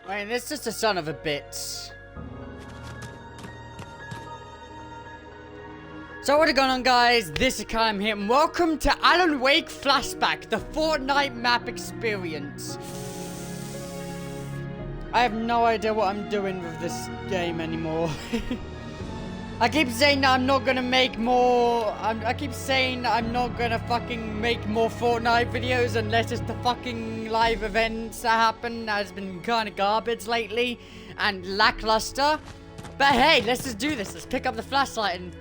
Man, this is just a son of a bitch. So what is going on, guys? This is Kyle here, and welcome to Alan Wake Flashback, the Fortnite map experience. I have no idea what I'm doing with this game anymore. I keep saying that I'm not gonna make more. I keep saying I'm not gonna fucking make more Fortnite videos unless it's the fucking live events that happen. That has been kind of garbage lately and lackluster. But hey, let's just do this. Let's pick up the flashlight and.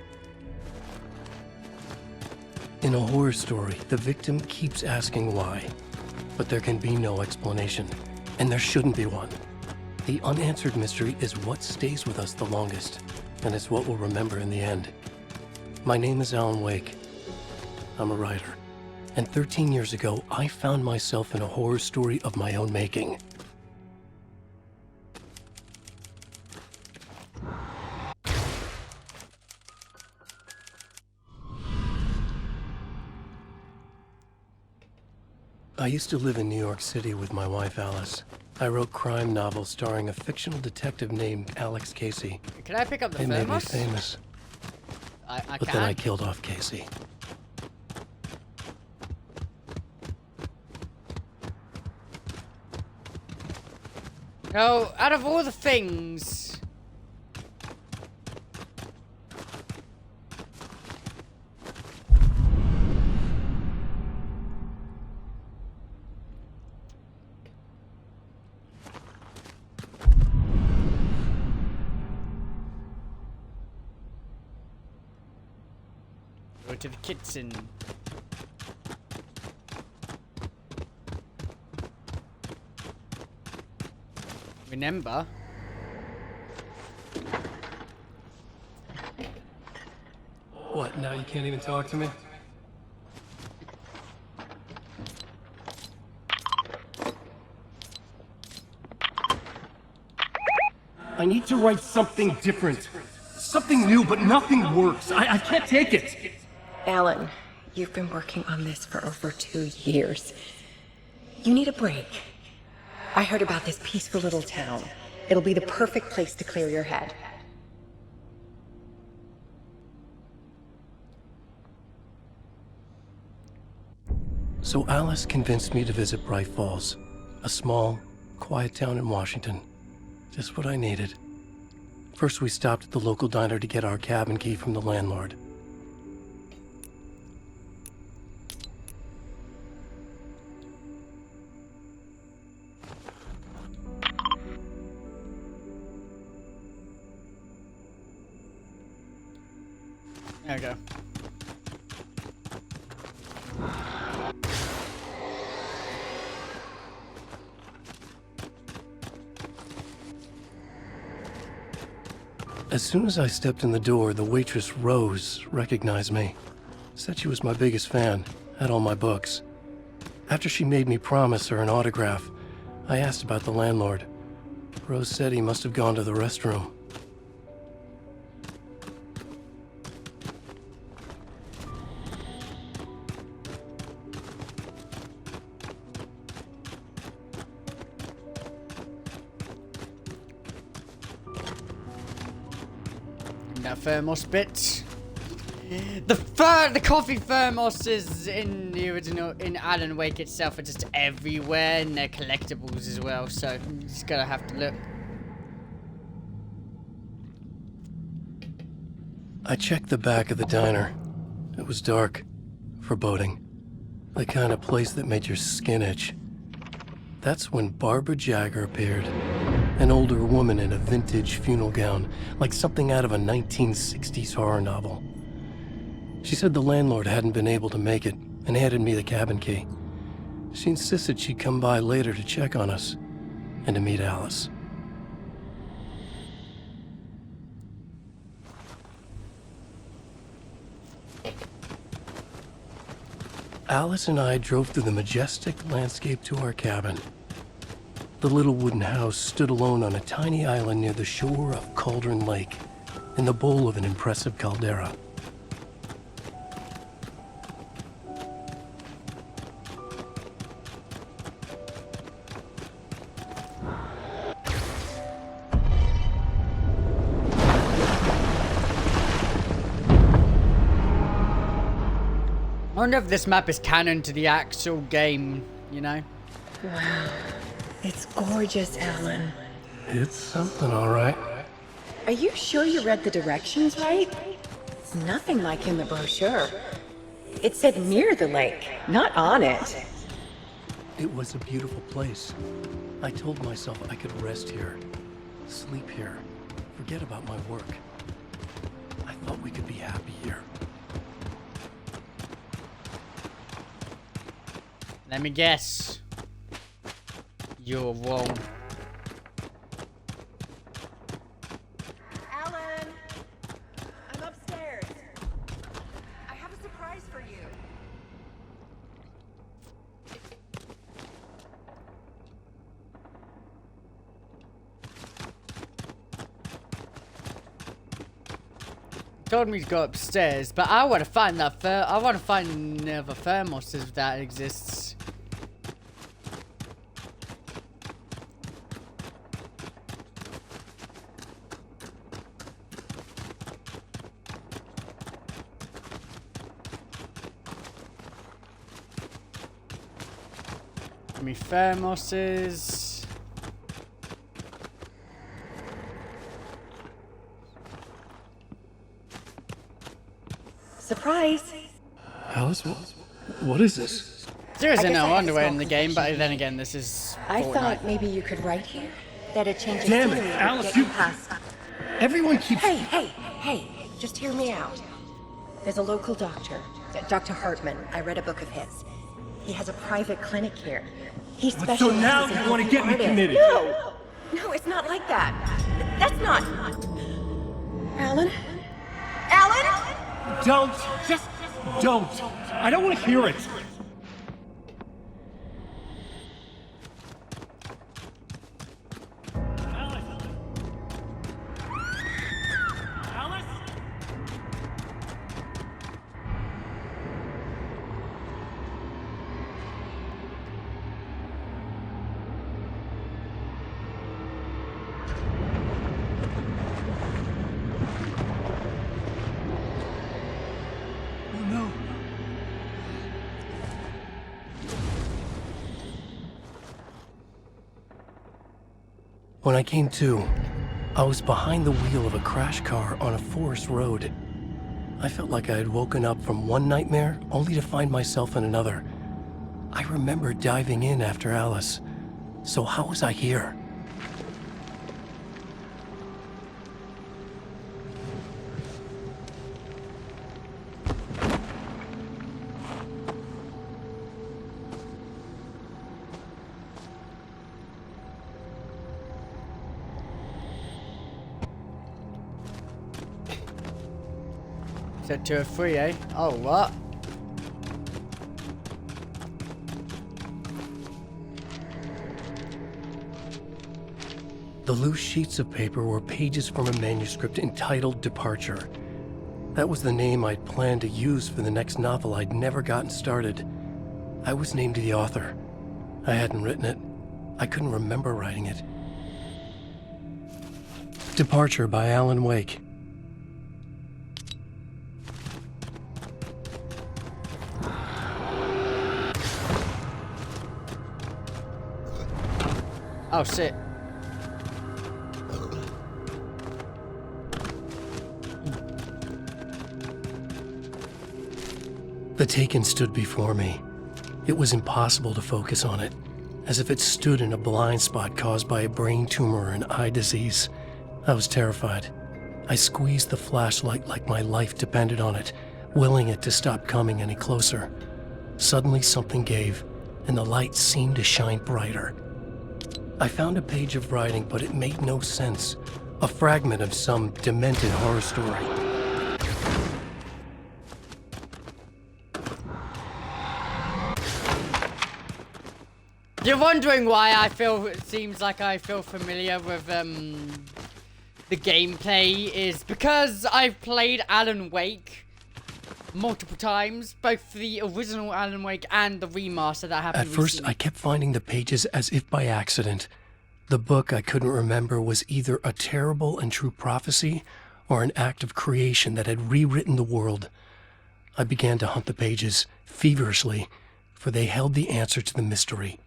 In a horror story, the victim keeps asking why, but there can be no explanation, and there shouldn't be one. The unanswered mystery is what stays with us the longest, and it's what we'll remember in the end. My name is Alan Wake. I'm a writer, and 13 years ago, I found myself in a horror story of my own making. I used to live in New York City with my wife, Alice. I wrote crime novels starring a fictional detective named Alex Casey. Can I pick up the They made me thermos? famous, I but can. then I killed off Casey. No, out of all the things. Go to the kitchen. Remember? What, now you can't even talk to me? I need to write something different. Something new, but nothing works. I can't take it. Alan, you've been working on this for over 2 years. You need a break. I heard about this peaceful little town. It'll be the perfect place to clear your head. So Alice convinced me to visit Bright Falls, a small, quiet town in Washington. Just what I needed. First, we stopped at the local diner to get our cabin key from the landlord. There we go. As soon as I stepped in the door, the waitress, Rose, recognized me. Said she was my biggest fan, had all my books. After she made me promise her an autograph, I asked about the landlord. Rose said he must have gone to the restroom. That thermos bit. The coffee thermos is in the original, in Alan Wake itself, are just everywhere, and they're collectibles as well, so you just gotta have to look. I checked the back of the diner. It was dark, foreboding. The kind of place that made your skin itch. That's when Barbara Jagger appeared. An older woman in a vintage funeral gown, like something out of a 1960s horror novel. She said the landlord hadn't been able to make it and handed me the cabin key. She insisted she'd come by later to check on us and to meet Alice. Alice and I drove through the majestic landscape to our cabin. The little wooden house stood alone on a tiny island near the shore of Cauldron Lake, in the bowl of an impressive caldera. wonder if this map is canon to the actual game, you know? Wow. It's gorgeous, Alan. It's something, all right. Are you sure you read the directions right? It's nothing like in the brochure. It said near the lake, not on it. It was a beautiful place. I told myself I could rest here, sleep here, forget about my work. I thought we could be happy here. Let me guess. You're wrong. Alan! I'm upstairs. I have a surprise for you. Told me to go upstairs, but I want to find that I want to find another thermos if that exists. Give me thermoses. Surprise! Alice, what is this? There isn't I guess no I had to underwear in solve the the game, but question. then again, this is I Fortnite. thought maybe you could write here. That a change of Damn it, scenery would Alice, get you- past. Everyone keeps... Hey, just hear me out. There's a local doctor, Dr. Hartman. I read a book of his. He has a private clinic here. He specializes so now in you wanna helping get me artists. committed? No, it's not like that. That's not... Alan? Alan? Don't! Just don't! I don't want to hear it! When I came to, I was behind the wheel of a crash car on a forest road. I felt like I had woken up from one nightmare only to find myself in another. I remember diving in after Alice. So how was I here? Set to a 3, eh? Oh, what? The loose sheets of paper were pages from a manuscript entitled Departure. That was the name I'd planned to use for the next novel I'd never gotten started. I was named the author. I hadn't written it. I couldn't remember writing it. Departure by Alan Wake. Oh, shit. The Taken stood before me. It was impossible to focus on it, as if it stood in a blind spot caused by a brain tumor and eye disease. I was terrified. I squeezed the flashlight like my life depended on it, willing it to stop coming any closer. Suddenly something gave, and the light seemed to shine brighter. I found a page of writing, but it made no sense. A fragment of some demented horror story. You're wondering why it seems like I feel familiar with, the gameplay is because I've played Alan Wake multiple times, both the original Alan Wake and the remaster that happened At first, recently. I kept finding the pages as if by accident. The book I couldn't remember was either a terrible and true prophecy or an act of creation that had rewritten the world. I began to hunt the pages feverishly, for they held the answer to the mystery.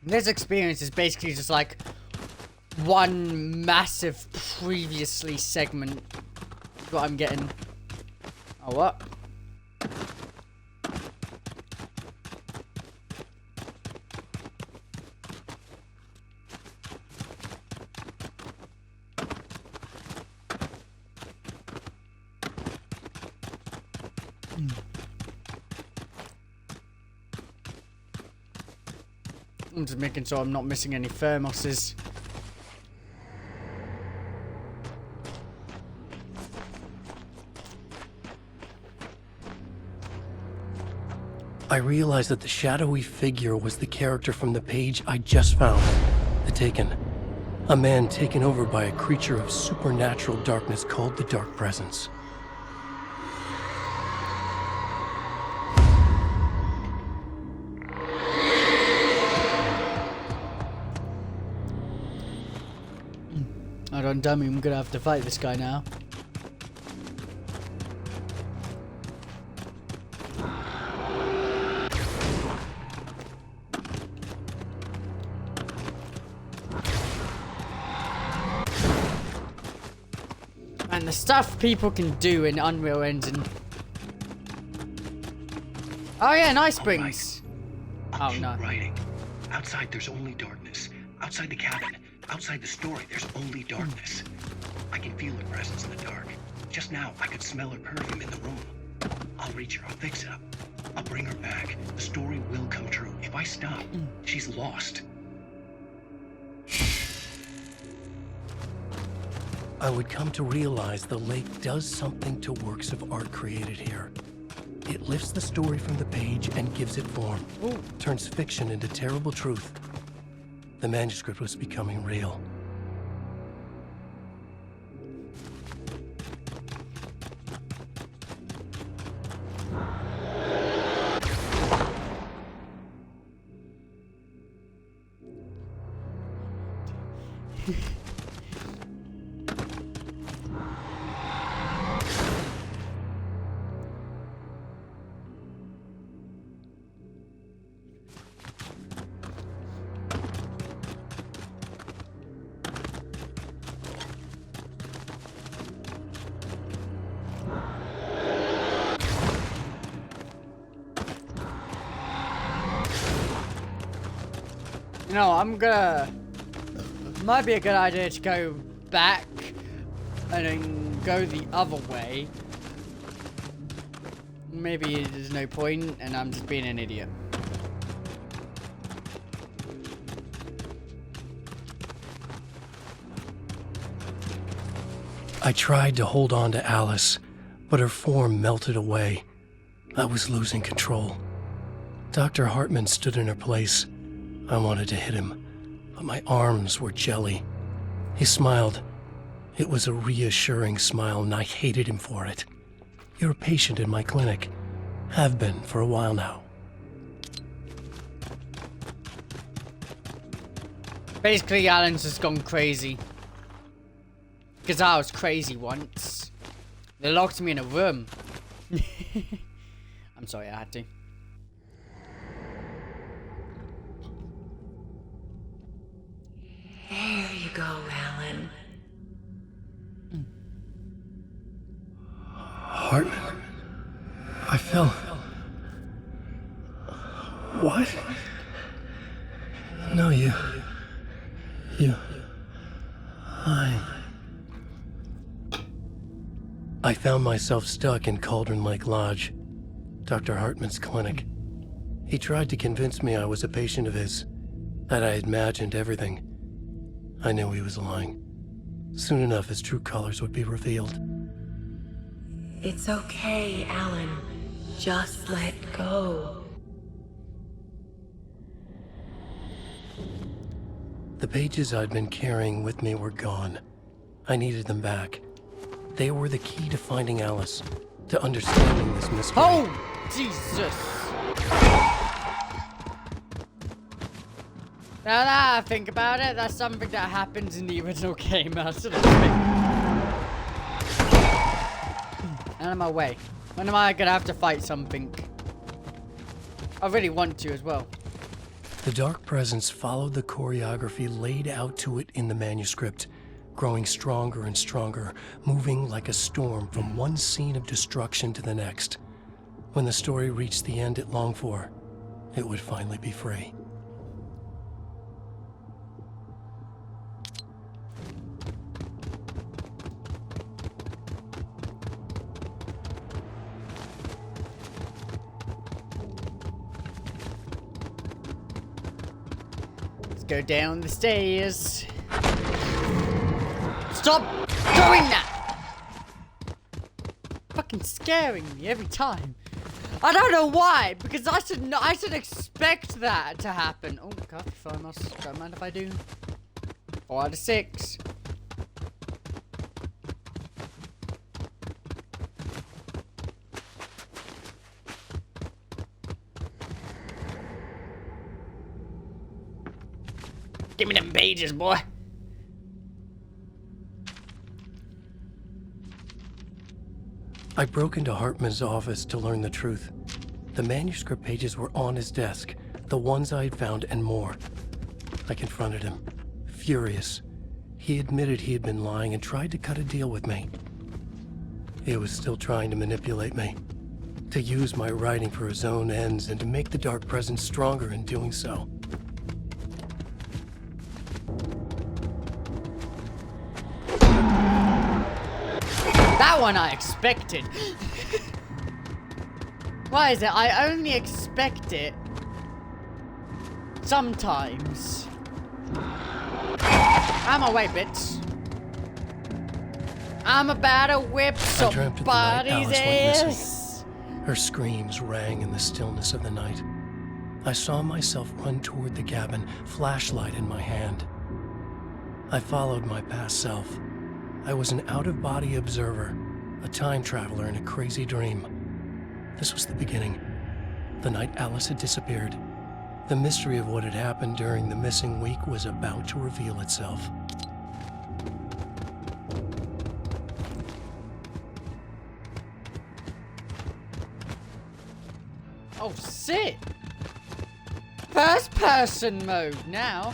This experience is basically just like one massive previously segment. What I'm getting. Oh, what? I'm just making sure I'm not missing any thermoses. I realized that the shadowy figure was the character from the page I just found, The Taken. A man taken over by a creature of supernatural darkness called the Dark Presence. Hold on, dummy, I'm gonna have to fight this guy now. And the stuff people can do in Unreal Engine. Oh yeah, nice springs. Oh no. Writing. Outside there's only darkness. Outside the cabin, outside the story, there's only darkness. I can feel her presence in the dark. Just now, I could smell her perfume in the room. I'll reach her, I'll fix it up. I'll bring her back. The story will come true. If I stop, she's lost. I would come to realize the lake does something to works of art created here. It lifts the story from the page and gives it form. Turns fiction into terrible truth. The manuscript was becoming real. You know, might be a good idea to go back and then go the other way. Maybe there's no point and I'm just being an idiot. I tried to hold on to Alice, but her form melted away. I was losing control. Dr. Hartman stood in her place. I wanted to hit him, but my arms were jelly. He smiled. It was a reassuring smile, and I hated him for it. You're a patient in my clinic. Have been for a while now. Basically, Alan's just gone crazy. Because I was crazy once. They locked me in a room. I'm sorry, I had to. There you go, Alan. Hartman? I fell. What? No, you. I found myself stuck in Cauldron Lake Lodge, Dr. Hartman's clinic. He tried to convince me I was a patient of his, that I had imagined everything. I knew he was lying. Soon enough, his true colors would be revealed. It's okay, Alan. Just let go. The pages I'd been carrying with me were gone. I needed them back. They were the key to finding Alice, to understanding this mystery. Oh, Jesus. Now that I think about it, that's something that happens in the original game. That's sort of out of my way. When am I gonna have to fight something? I really want to as well. The dark presence followed the choreography laid out to it in the manuscript, growing stronger and stronger, moving like a storm from one scene of destruction to the next. When the story reached the end it longed for, it would finally be free. Go down the stairs. Stop doing that! Fucking scaring me every time. I don't know why, because I should expect that to happen. Oh, God, don't mind if I do. 4 out of 6. Give me them pages, boy. I broke into Hartman's office to learn the truth. The manuscript pages were on his desk, the ones I had found and more. I confronted him, furious. He admitted he had been lying and tried to cut a deal with me. He was still trying to manipulate me, to use my writing for his own ends and to make the dark presence stronger in doing so. That one I expected. Why is it? I only expect it sometimes. I'm away, bitch. I'm about to whip somebody's ass. Her screams rang in the stillness of the night. I saw myself run toward the cabin, flashlight in my hand. I followed my past self. I was an out-of-body observer, a time traveler in a crazy dream. This was the beginning. The night Alice had disappeared. The mystery of what had happened during the missing week was about to reveal itself. Oh, shit! First-person mode now.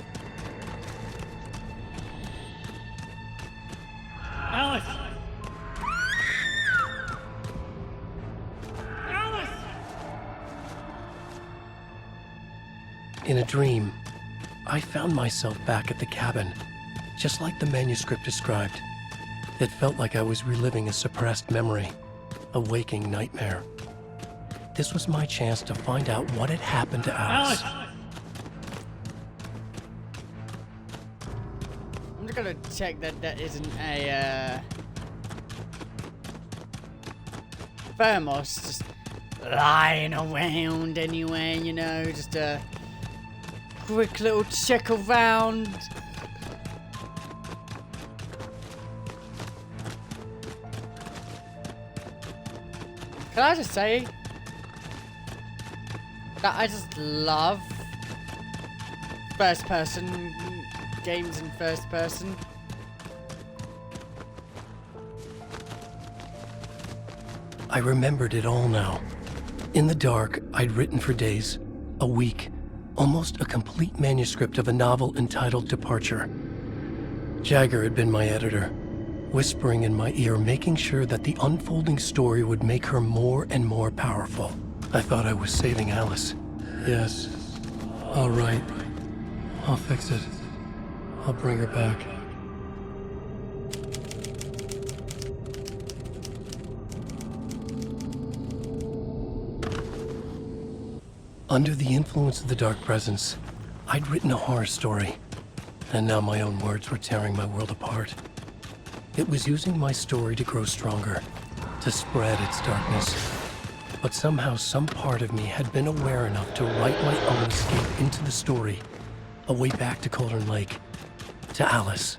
Alice! Alice! In a dream, I found myself back at the cabin, just like the manuscript described. It felt like I was reliving a suppressed memory, a waking nightmare. This was my chance to find out what had happened to Alice. I'm just gonna check that that isn't a thermos just lying around anyway, you know, just a quick little check around. Can I just say that I just love first person games in first person. I remembered it all now. In the dark, I'd written for days, a week, almost a complete manuscript of a novel entitled Departure. Jagger had been my editor, whispering in my ear, making sure that the unfolding story would make her more and more powerful. I thought I was saving Alice. Yes. All right. I'll fix it. I'll bring her back. Under the influence of the dark presence, I'd written a horror story, and now my own words were tearing my world apart. It was using my story to grow stronger, to spread its darkness. But somehow some part of me had been aware enough to write my own escape into the story, a way back to Cauldron Lake, to Alice.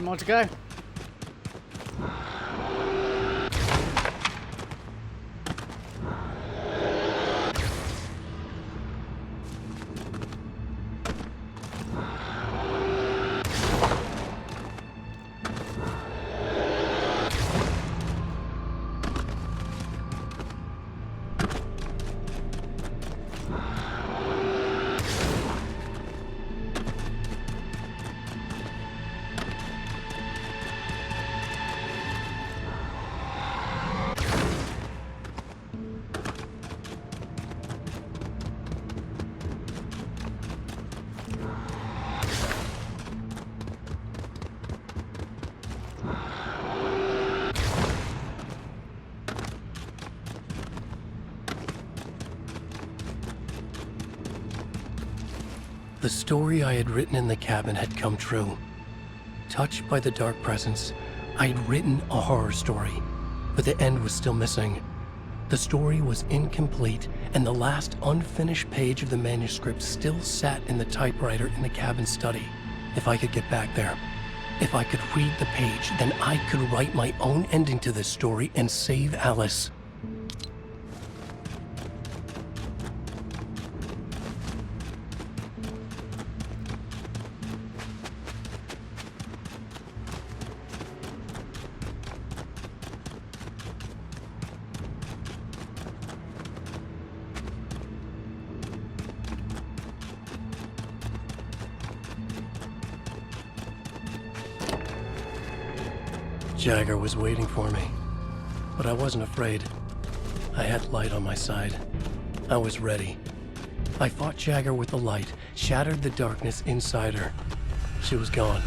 more to go. The story I had written in the cabin had come true. Touched by the dark presence, I had written a horror story, but the end was still missing. The story was incomplete, and the last unfinished page of the manuscript still sat in the typewriter in the cabin study. If I could get back there, if I could read the page, then I could write my own ending to this story and save Alice. Jagger was waiting for me, but I wasn't afraid. I had light on my side. I was ready. I fought Jagger with the light, shattered the darkness inside her. She was gone.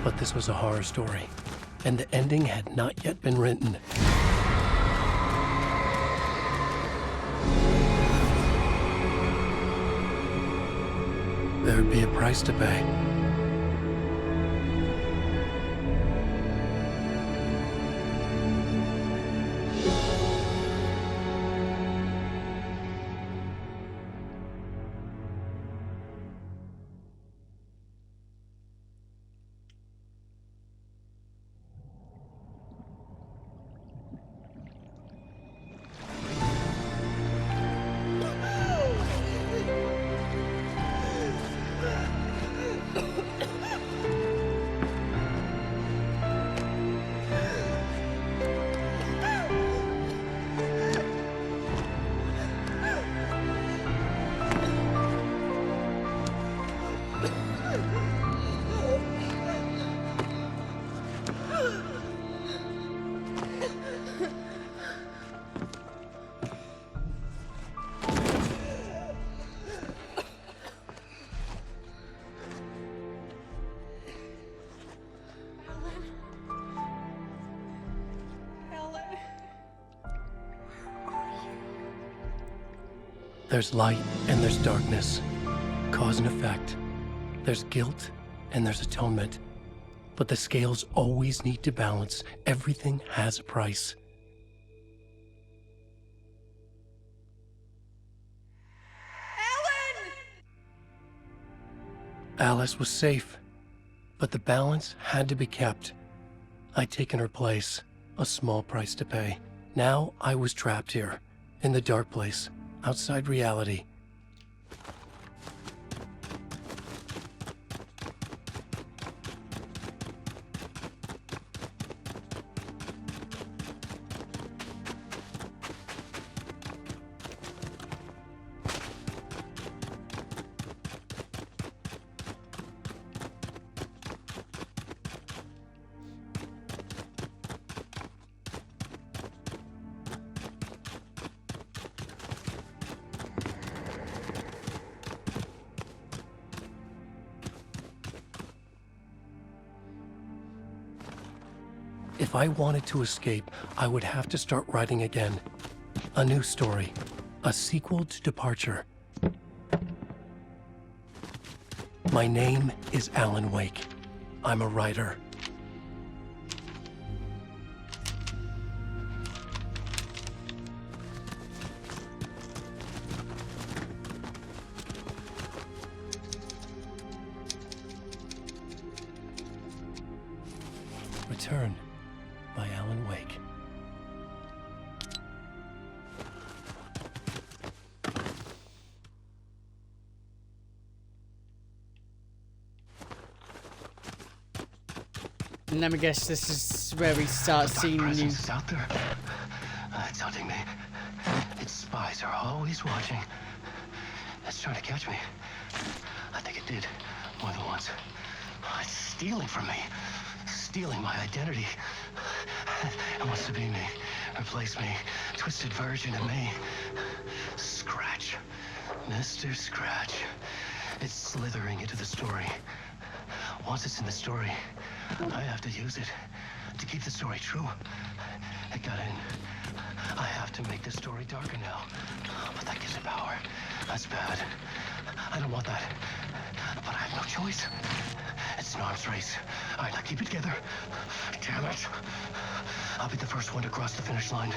But this was a horror story, and the ending had not yet been written. There'd be a price to pay. There's light and there's darkness, cause and effect. There's guilt and there's atonement. But the scales always need to balance. Everything has a price. Alan! Alice was safe, but the balance had to be kept. I'd taken her place, a small price to pay. Now I was trapped here, in the dark place, outside reality. If I wanted to escape, I would have to start writing again. A new story. A sequel to Departure. My name is Alan Wake. I'm a writer. Return by Alan Wake. And let me guess, this is where we start seeing the new... presence is out there. It's hunting me. Its spies are always watching. It's trying to catch me. I think it did more than once. It's stealing from me. Stealing my identity. It wants to be me. Replace me. Twisted version of me. Scratch. Mr. Scratch. It's slithering into the story. Once it's in the story, I have to use it to keep the story true. It got in. I have to make the story darker now. But that gives it power. That's bad. I don't want that. But I have no choice. It's an arms race. All right, now keep it together. Damn it. I'll be the first one to cross the finish line.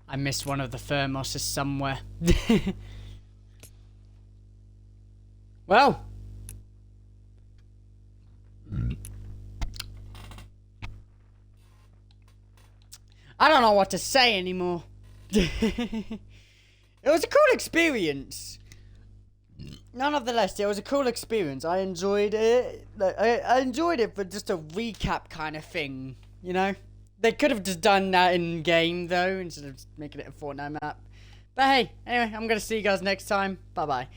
I missed one of the thermoses somewhere. Well. I don't know what to say anymore. It was a cool experience. Nonetheless, it was a cool experience. I enjoyed it. I enjoyed it for just a recap kind of thing, you know? They could have just done that in game though, instead of making it a Fortnite map. But hey, anyway, I'm gonna see you guys next time. Bye bye.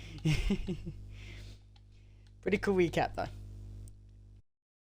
Pretty cool recap though.